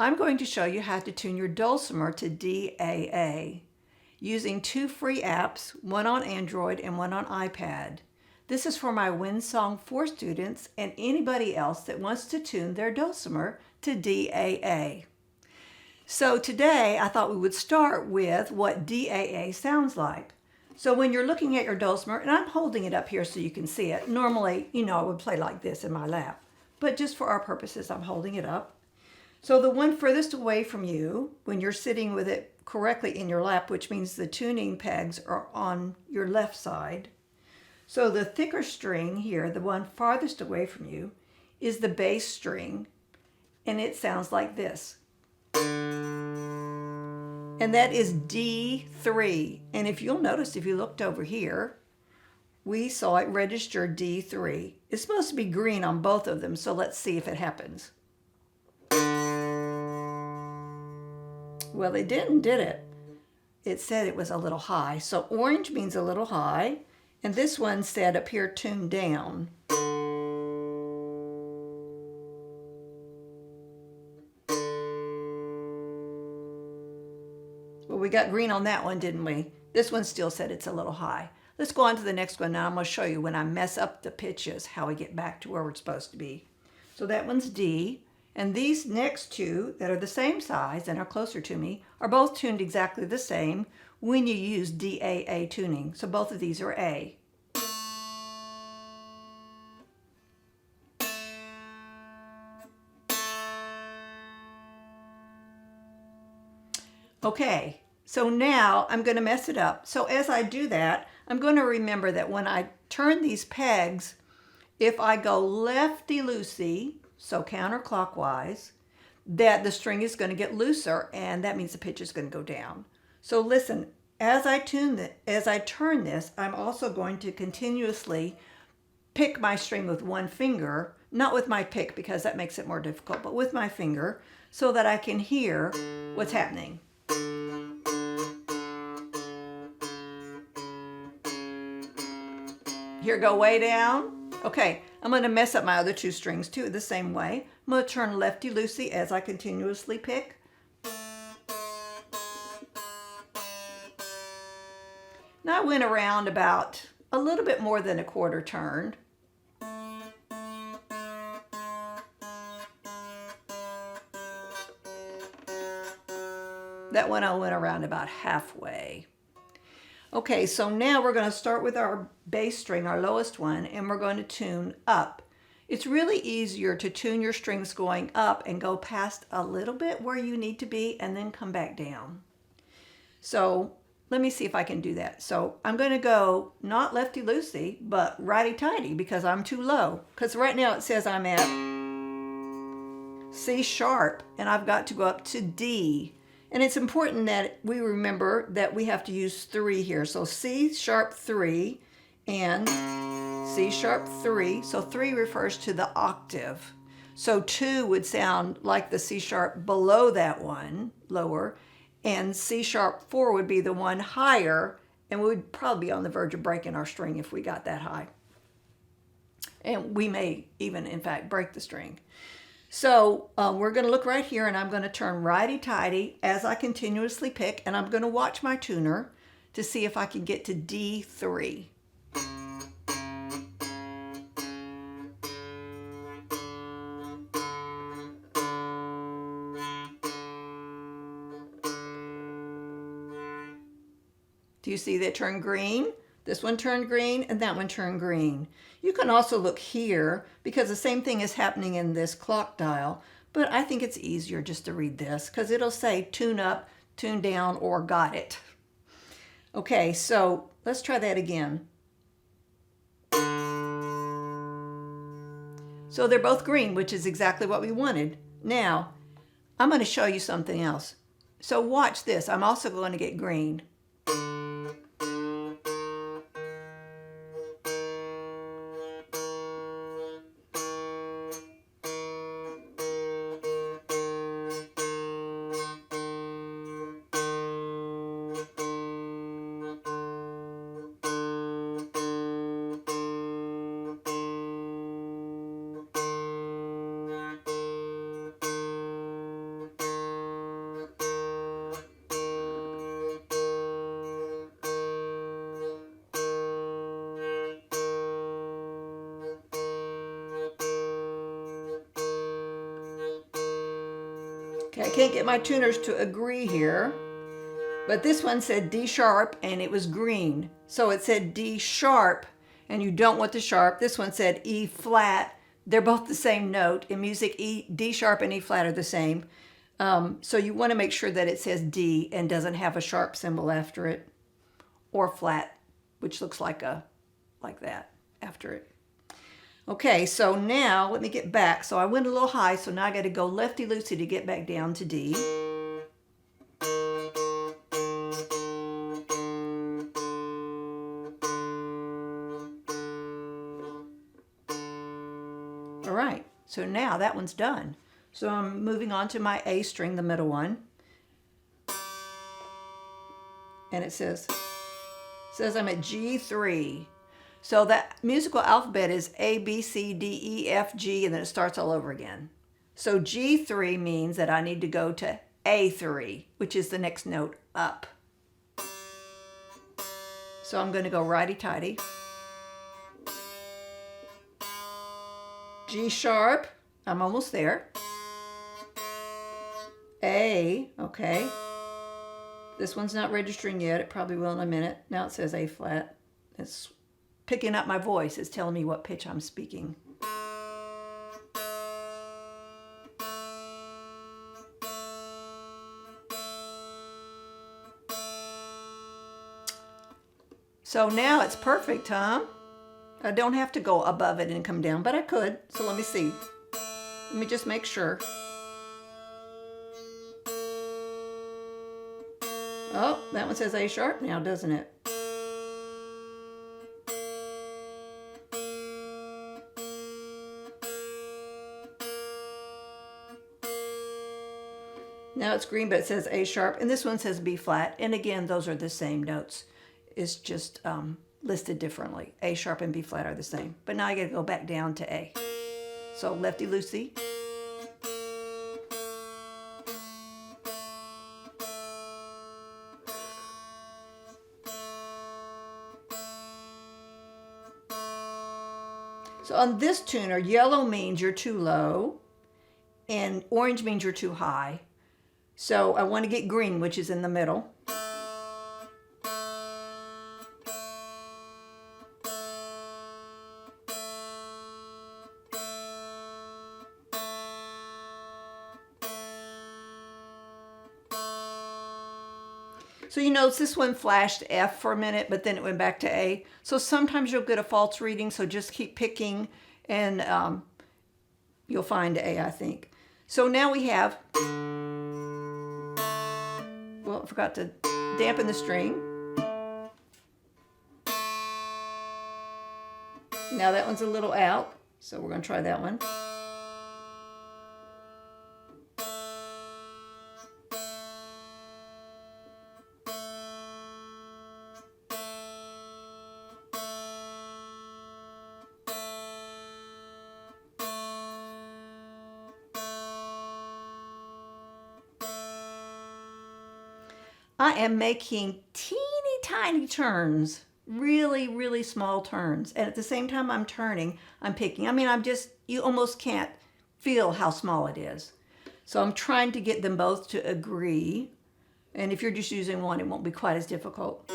I'm going to show you how to tune your dulcimer to DAA using two free apps, one on Android and one on iPad. This is for my WinSong 4 students and anybody else that wants to tune their dulcimer to DAA. So today I thought we would start with what DAA sounds like. So when you're looking at your dulcimer, and I'm holding it up here so you can see it. Normally, I would play like this in my lap, but just for our purposes, I'm holding it up. So the one furthest away from you, when you're sitting with it correctly in your lap, which means the tuning pegs are on your left side. So the thicker string here, the one farthest away from you, is the bass string, and it sounds like this. And that is D3. And if you'll notice, if you looked over here, we saw it register D3. It's supposed to be green on both of them, so let's see if it happens. Well, it didn't, did it? It said it was a little high. So orange means a little high, and this one said up here tuned down. Well, we got green on that one, didn't we? This one still said it's a little high. Let's go on to the next one. Now I'm going to show you when I mess up the pitches, how we get back to where we're supposed to be. So that one's D. And these next two that are the same size and are closer to me are both tuned exactly the same when you use DAA tuning. So both of these are A. Okay, so now I'm going to mess it up. So as I do that, I'm going to remember that when I turn these pegs, if I go lefty-loosey, so counterclockwise, that the string is going to get looser, and that means the pitch is going to go down. So listen, as I turn this, I'm also going to continuously pick my string with one finger, not with my pick because that makes it more difficult, but with my finger so that I can hear what's happening. Here, go way down. Okay, I'm going to mess up my other two strings too the same way. I'm going to turn lefty-loosey as I continuously pick. Now I went around about a little bit more than a quarter turn. That one I went around about halfway. Okay, so now we're going to start with our bass string, our lowest one, and we're going to tune up. It's really easier to tune your strings going up and go past a little bit where you need to be and then come back down. So let me see if I can do that. So I'm going to go not lefty-loosey, but righty-tighty because I'm too low. Because right now it says I'm at C sharp and I've got to go up to D. And it's important that we remember that we have to use 3 here. So C sharp 3 and C sharp 3. So 3 refers to the octave. So 2 would sound like the C sharp below that one, lower. And C sharp 4 would be the one higher. And we would probably be on the verge of breaking our string if we got that high. And we may even, in fact, break the string. So we're going to look right here, and I'm going to turn righty-tighty as I continuously pick, and I'm going to watch my tuner to see if I can get to D3. Do you see that turn green? This one turned green and that one turned green. You can also look here because the same thing is happening in this clock dial, but I think it's easier just to read this because it'll say tune up, tune down, or got it. Okay, so let's try that again. So they're both green, which is exactly what we wanted. Now, I'm going to show you something else. So watch this. I'm also going to get green. Okay, I can't get my tuners to agree here, but this one said D sharp and it was green. So it said D sharp and you don't want the sharp. This one said E flat. They're both the same note. In music, D sharp and E flat are the same. So you want to make sure that it says D and doesn't have a sharp symbol after it, or flat, which looks like that after it. Okay, so now let me get back. So I went a little high, so now I got to go lefty-loosey to get back down to D. All right, so now that one's done. So I'm moving on to my A string, the middle one. And it says I'm at G3. So that musical alphabet is A, B, C, D, E, F, G, and then it starts all over again. So G3 means that I need to go to A3, which is the next note up. So I'm going to go righty-tighty. G sharp, I'm almost there. A, okay. This one's not registering yet. It probably will in a minute. Now it says A flat. It's picking up my voice. It's telling me what pitch I'm speaking. So now it's perfect, huh? I don't have to go above it and come down, but I could. So let me see. Let me just make sure. Oh, that one says A sharp now, doesn't it? Now it's green, but it says A sharp, and this one says B flat. And again, those are the same notes. It's just listed differently. A sharp and B flat are the same. But now I got to go back down to A. So lefty-loosey. So on this tuner, yellow means you're too low, and orange means you're too high. So I want to get green, which is in the middle. So you notice this one flashed F for a minute, but then it went back to A. So sometimes you'll get a false reading, so just keep picking and you'll find A, I think. So now we have, well, I forgot to dampen the string. Now that one's a little out, so we're going to try that one. I am making teeny tiny turns, really, really small turns. And at the same time I'm turning, I'm picking. I mean, you almost can't feel how small it is. So I'm trying to get them both to agree. And if you're just using one, it won't be quite as difficult.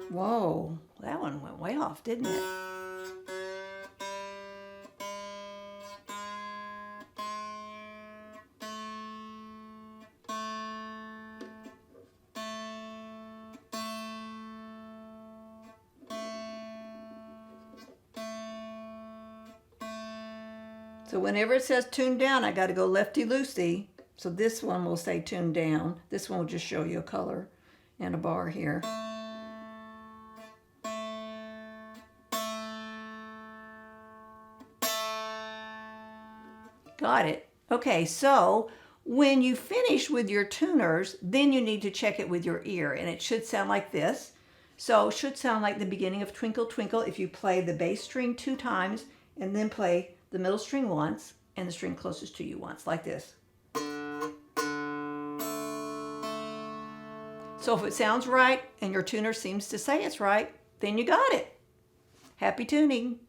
Whoa, that one went way off, didn't it? So whenever it says tune down, I got to go lefty-loosey. So this one will say tune down. This one will just show you a color and a bar here. Got it. Okay, so when you finish with your tuners, then you need to check it with your ear, and it should sound like this. So it should sound like the beginning of Twinkle Twinkle if you play the bass string 2 times and then play the middle string once and the string closest to you once, like this. So if it sounds right and your tuner seems to say it's right, then you got it. Happy tuning.